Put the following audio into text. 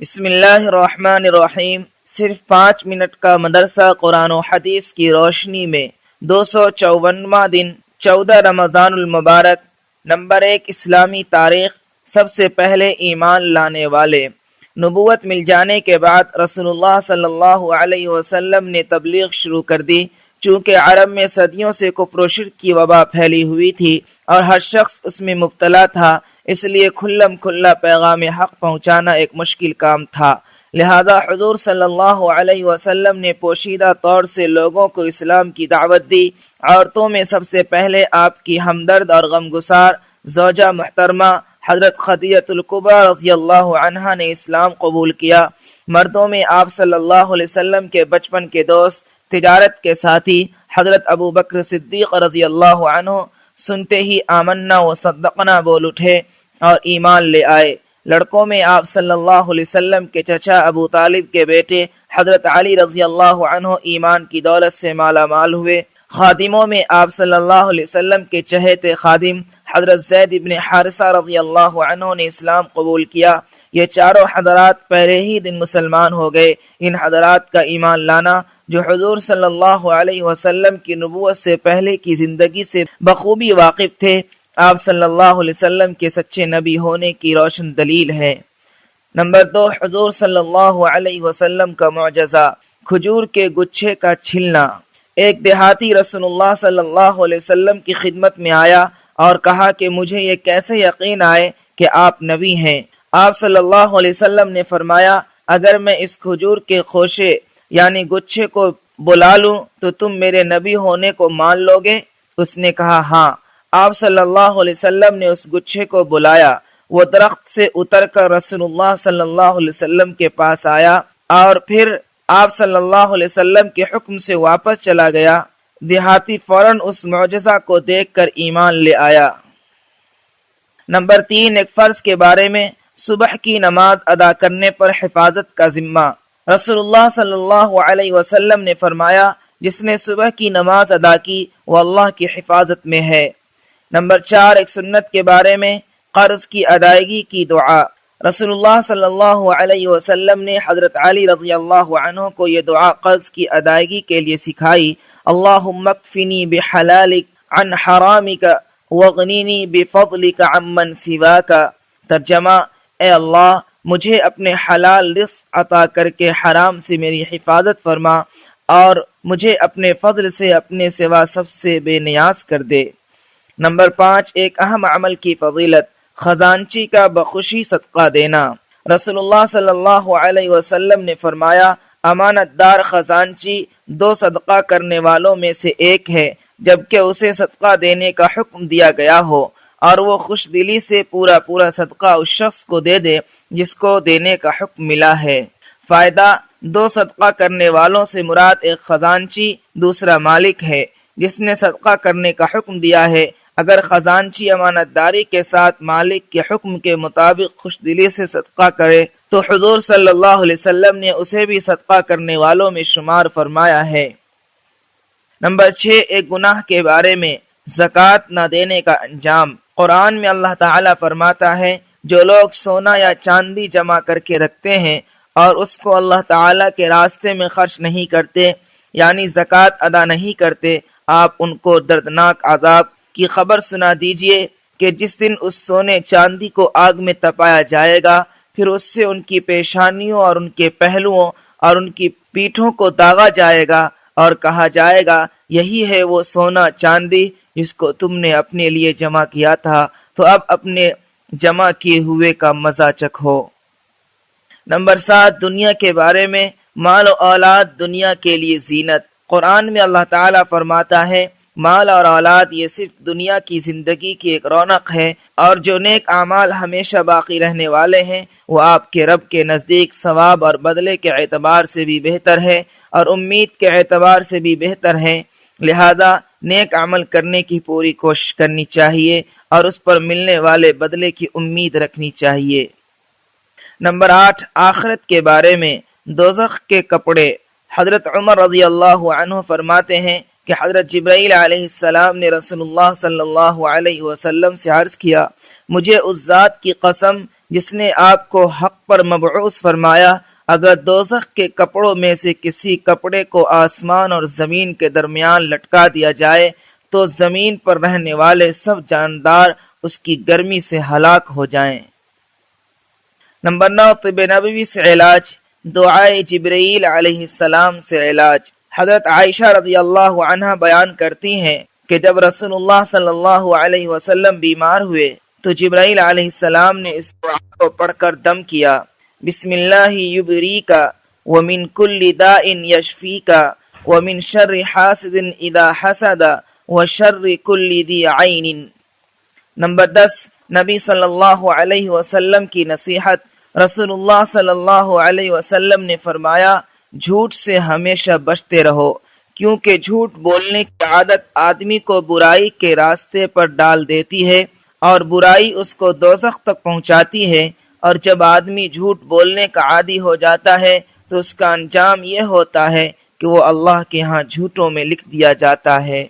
بسم اللہ الرحمن الرحیم۔ صرف 5 منٹ کا مدرسہ قرآن و حدیث کی روشنی میں 254واں دن 14 رمضان المبارک۔ نمبر 1، اسلامی تاریخ۔ سب سے پہلے ایمان لانے والے۔ نبوت مل جانے کے بعد رسول اللہ صلی اللہ علیہ وسلم نے تبلیغ شروع کر دی۔ چونکہ عرب میں صدیوں سے کفر و شرک کی وبا پھیلی ہوئی تھی اور ہر شخص اس میں مبتلا تھا، اس لیے کھلم کھلا پیغام حق پہنچانا ایک مشکل کام تھا۔ لہذا حضور صلی اللہ علیہ وسلم نے پوشیدہ طور سے لوگوں کو اسلام کی دعوت دی۔ عورتوں میں سب سے پہلے آپ کی ہمدرد اور غمگسار زوجہ محترمہ حضرت خدیجہ الکبریٰ رضی اللہ عنہا نے اسلام قبول کیا۔ مردوں میں آپ صلی اللہ علیہ وسلم کے بچپن کے دوست، تجارت کے ساتھی حضرت ابو بکر صدیق رضی اللہ عنہ سنتے ہی آمنا و صدقنا بول اٹھے اور ایمان لے آئے۔ لڑکوں میں آپ صلی اللہ علیہ وسلم کے چچا ابو طالب کے بیٹے حضرت علی رضی اللہ عنہ ایمان کی دولت سے مالا مال ہوئے۔ خادموں میں آپ صلی اللہ علیہ وسلم کے چہیتے خادم حضرت زید بن حارثہ رضی اللہ عنہ نے اسلام قبول کیا۔ یہ چاروں حضرات پہلے ہی دن مسلمان ہو گئے۔ ان حضرات کا ایمان لانا، جو حضور صلی اللہ علیہ وسلم کی نبوت سے پہلے کی زندگی سے بخوبی واقف تھے، آپ صلی اللہ علیہ وسلم کے سچے نبی ہونے کی روشن دلیل ہے۔ نمبر 2، حضور صلی اللہ علیہ وسلم کا معجزہ، کھجور کے گچھے کا چھلنا۔ ایک دیہاتی رسول اللہ صلی اللہ علیہ وسلم کی خدمت میں آیا اور کہا کہ مجھے یہ کیسے یقین آئے کہ آپ نبی ہیں۔ آپ صلی اللہ علیہ وسلم نے فرمایا، اگر میں اس کھجور کے خوشے یعنی گچھے کو بلا لوں تو تم میرے نبی ہونے کو مان لو گے؟ اس نے کہا ہاں۔ آپ صلی اللہ علیہ وسلم نے اس گچھے کو بلایا۔ وہ درخت سے اتر کر رسول اللہ صلی اللہ علیہ وسلم کے پاس آیا اور پھر آپ صلی اللہ علیہ وسلم کے حکم سے واپس چلا گیا۔ دیہاتی فوراً اس معجزہ کو دیکھ کر ایمان لے آیا۔ نمبر 3، ایک فرض کے بارے میں، صبح کی نماز ادا کرنے پر حفاظت کا ذمہ۔ رسول اللہ صلی اللہ علیہ وسلم نے فرمایا، جس نے صبح کی نماز ادا کی وہ اللہ کی حفاظت میں ہے۔ نمبر 4، ایک سنت کے بارے میں، قرض کی ادائیگی کی دعا۔ رسول اللہ صلی اللہ علیہ وسلم نے حضرت علی رضی اللہ عنہ کو یہ دعا قرض کی ادائیگی کے لیے سکھائی۔ اللہم اکفنی بحلالک عن حرامک واغنینی بفضلک عمن سواک۔ ترجمہ، اے اللہ مجھے اپنے حلال رزق عطا کر کے حرام سے میری حفاظت فرما اور مجھے اپنے فضل سے اپنے سوا سب سے بے نیاز کر دے۔ نمبر 5، ایک اہم عمل کی فضیلت، خزانچی کا بخوشی صدقہ دینا۔ رسول اللہ صلی اللہ علیہ وسلم نے فرمایا، امانت دار خزانچی 2 صدقہ کرنے والوں میں سے ایک ہے، جبکہ اسے صدقہ دینے کا حکم دیا گیا ہو اور وہ خوش دلی سے پورا صدقہ اس شخص کو دے دے جس کو دینے کا حکم ملا ہے۔ فائدہ، 2 صدقہ کرنے والوں سے مراد ایک خزانچی، دوسرا مالک ہے جس نے صدقہ کرنے کا حکم دیا ہے۔ اگر خزانچی امانت داری کے ساتھ مالک کے حکم کے مطابق خوش دلی سے صدقہ کرے تو حضور صلی اللہ علیہ وسلم نے اسے بھی صدقہ کرنے والوں میں شمار فرمایا ہے۔ نمبر 6، ایک گناہ کے بارے میں، زکوٰۃ نہ دینے کا انجام۔ قرآن میں اللہ تعالیٰ فرماتا ہے، جو لوگ سونا یا چاندی جمع کر کے رکھتے ہیں اور اس کو اللہ تعالیٰ کے راستے میں خرچ نہیں کرتے یعنی زکوٰۃ ادا نہیں کرتے، آپ ان کو دردناک عذاب کی خبر سنا دیجئے کہ جس دن اس سونے چاندی کو آگ میں تپایا جائے گا، پھر اس سے ان کی پیشانیوں اور ان کے پہلوؤں اور ان کی پیٹھوں کو داغا جائے گا اور کہا جائے گا، یہی ہے وہ سونا چاندی جس کو تم نے اپنے لیے جمع کیا تھا، تو اب اپنے جمع کیے ہوئے کا مزہ چکھو۔ نمبر 7، دنیا کے بارے میں، مال و اولاد دنیا کے لیے زینت۔ قرآن میں اللہ تعالیٰ فرماتا ہے، مال اور اولاد یہ صرف دنیا کی زندگی کی ایک رونق ہے، اور جو نیک اعمال ہمیشہ باقی رہنے والے ہیں وہ آپ کے رب کے نزدیک ثواب اور بدلے کے اعتبار سے بھی بہتر ہے اور امید کے اعتبار سے بھی بہتر ہے۔ لہذا نیک عمل کرنے کی پوری کوشش کرنی چاہیے اور اس پر ملنے والے بدلے کی امید رکھنی چاہیے۔ نمبر 8، آخرت کے بارے میں، دوزخ کے کپڑے۔ حضرت عمر رضی اللہ عنہ فرماتے ہیں کہ حضرت جبرائیل علیہ السلام نے رسول اللہ صلی اللہ علیہ وسلم سے عرض کیا، مجھے اس ذات کی قسم جس نے آپ کو حق پر مبعوث فرمایا، اگر دوزخ کے کپڑوں میں سے کسی کپڑے کو آسمان اور زمین کے درمیان لٹکا دیا جائے تو زمین پر رہنے والے سب جاندار اس کی گرمی سے ہلاک ہو جائیں۔ نمبر 9، طب نبوی سے علاج، دعائے جبرائیل علیہ السلام سے علاج۔ حضرت عائشہ رضی اللہ عنہ بیان کرتی ہیں کہ جب رسول اللہ صلی اللہ علیہ وسلم بیمار ہوئے تو جبرائیل علیہ السلام نے اس دعا کو پڑھ کر دم کیا، بسم اللہ یبریکا ومن کل داء یشفیکا ومن شر حاسد اذا حسد وشر کل ذی عین۔ نمبر 10، نبی صلی اللہ علیہ وسلم کی نصیحت۔ رسول اللہ صلی اللہ علیہ وسلم نے فرمایا، جھوٹ سے ہمیشہ بچتے رہو، کیونکہ جھوٹ بولنے کی عادت آدمی کو برائی کے راستے پر ڈال دیتی ہے اور برائی اس کو دوزخ تک پہنچاتی ہے، اور جب آدمی جھوٹ بولنے کا عادی ہو جاتا ہے تو اس کا انجام یہ ہوتا ہے کہ وہ اللہ کے ہاں جھوٹوں میں لکھ دیا جاتا ہے۔